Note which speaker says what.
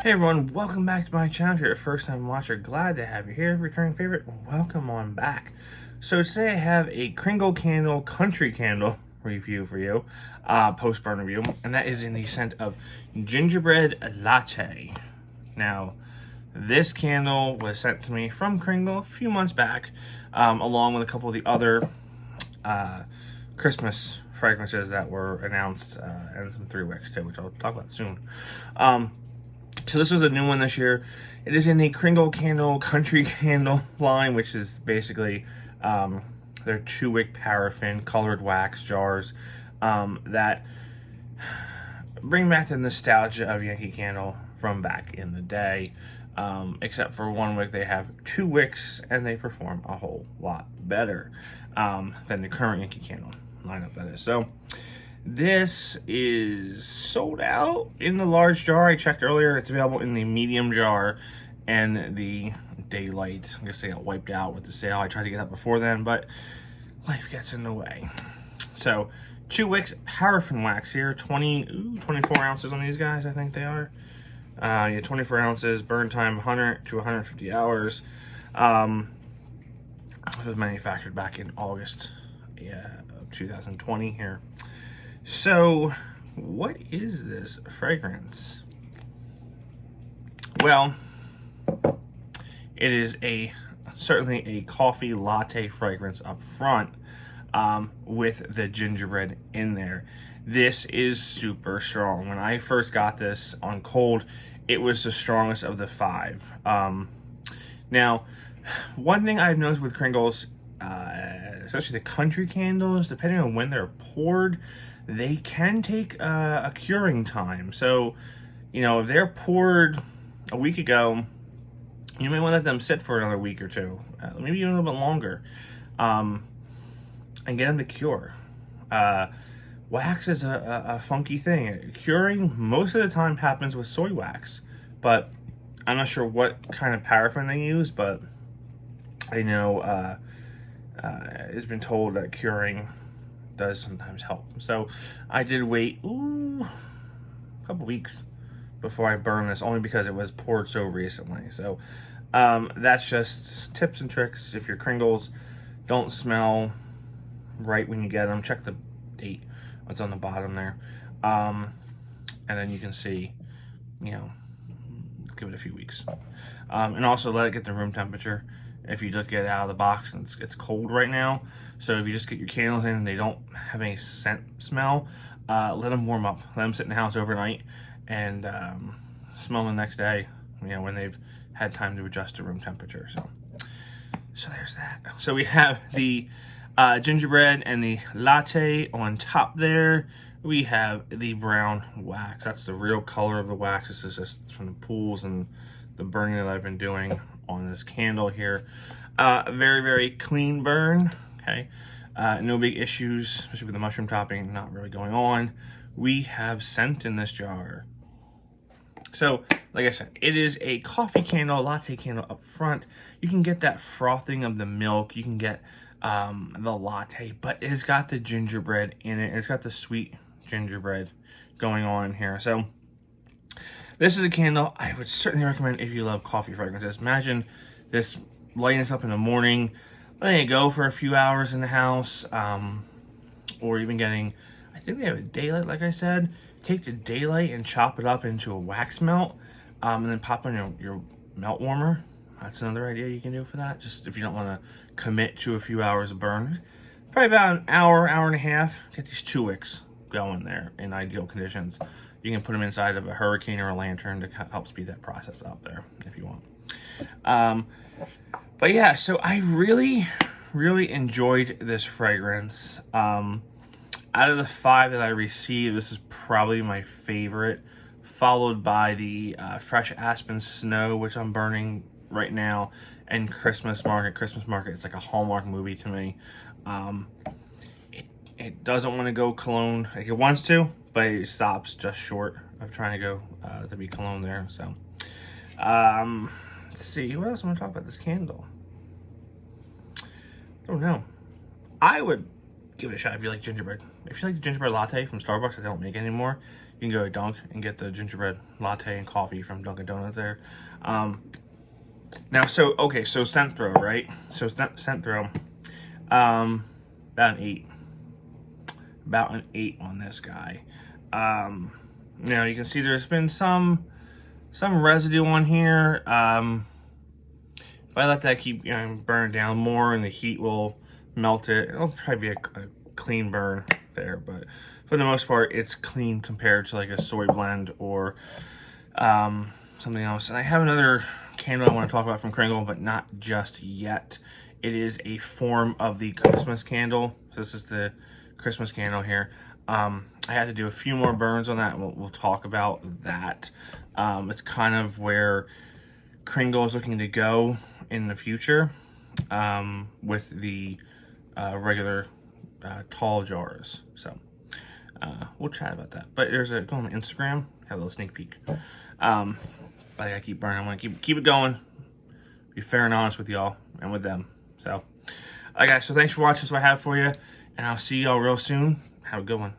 Speaker 1: Hey everyone, welcome back to my channel. If you're a first time watcher, glad to have you here. Returning favorite, welcome on back. So today I have a Kringle Candle Country Candle review for you, post-burn review, and that is in the scent of Gingerbread Latte. Now, this candle was sent to me from Kringle a few months back, along with a couple of the other Christmas fragrances that were announced, and some 3 wicks too, which I'll talk about soon. So this was a new one this year. It is in the Kringle Candle Country Candle line, which is basically their 2-wick paraffin colored wax jars that bring back the nostalgia of Yankee Candle from back in the day. Except for 1 wick, they have 2 wicks, and they perform a whole lot better than the current Yankee Candle lineup, that is. So this is sold out in the large jar. I checked earlier. It's available in the medium jar and the daylight. I guess they got wiped out with the sale. I tried to get that before then, but life gets in the way. So 2 wicks paraffin wax here. 24 ounces on these guys, I think they are. Yeah, 24 ounces. Burn time 100 to 150 hours. It was manufactured back in August of 2020 here. So, what is this fragrance? Well, it is certainly a coffee latte fragrance up front, with the gingerbread in there. This is super strong. When I first got this on cold, it was the strongest of the 5. Now, one thing I've noticed with Kringles, especially the country candles, depending on when they're poured, they can take a curing time. So, you know, if they're poured a week ago, you may want to let them sit for another week or 2, maybe even a little bit longer, and get them to cure. Wax is a funky thing. Curing most of the time happens with soy wax, but I'm not sure what kind of paraffin they use, but I know it's been told that curing does sometimes help. So I did wait a couple weeks before I burned this, only because it was poured so recently. So that's just tips and tricks. If your Kringles don't smell right when you get them, check the date, what's on the bottom there, and then you can see, you know, give it a few weeks, and also let it get to room temperature. If you just get it out of the box, and it's cold right now, so if you just get your candles in and they don't have any scent smell, let them warm up. Let them sit in the house overnight and smell the next day, you know, when they've had time to adjust to room temperature. So there's that. So we have the gingerbread and the latte on top there. We have the brown wax. That's the real color of the wax. This is just from the pools and the burning that I've been doing on this candle here. Very, very clean burn, okay? No big issues, especially with the mushroom topping not really going on. We have scent in this jar. So, like I said, it is a coffee candle, latte candle up front. You can get that frothing of the milk. You can get the latte, but it's got the gingerbread in it. It's got the sweet gingerbread going on here. So this is a candle I would certainly recommend if you love coffee fragrances. Imagine this, lighting this up in the morning, letting it go for a few hours in the house, or even getting, I think they have a daylight, like I said. Take the daylight and chop it up into a wax melt, and then pop on your melt warmer. That's another idea you can do for that, just if you don't want to commit to a few hours of burn. Probably about an hour and a half. Get these 2 wicks going there in ideal conditions. You can put them inside of a hurricane or a lantern to help speed that process up there if you want. But yeah, so I really enjoyed this fragrance. Out of the 5 that I received, this is probably my favorite, followed by the Fresh Aspen Snow, which I'm burning right now, and Christmas Market. Christmas Market is like a Hallmark movie to me. It doesn't want to go cologne like it wants to, but it stops just short of trying to go to be cologne there. So let's see, what else I want to talk about this candle. I don't know. I would give it a shot if you like gingerbread. If you like the gingerbread latte from Starbucks that they don't make anymore, you can go to Dunk and get the gingerbread latte and coffee from Dunkin' Donuts there. Now, so scent throw, right? So scent throw, about an 8. About an 8 on this guy. Now you can see there's been some residue on here. If I let that keep burn down more and the heat will melt it, it'll probably be a clean burn there, but for the most part it's clean compared to like a soy blend or something else. And I have another candle I want to talk about from Kringle, but not just yet. It is a form of the Christmas candle. So this is the Christmas candle here. I had to do a few more burns on that, and we'll talk about that. It's kind of where Kringle is looking to go in the future with the regular tall jars. So we'll chat about that. But there's go on Instagram, have a little sneak peek. But I gotta keep burning. I want to keep it going. Be fair and honest with y'all and with them. So, alright guys, so thanks for watching. That's what I have for you, and I'll see y'all real soon. Have a good one.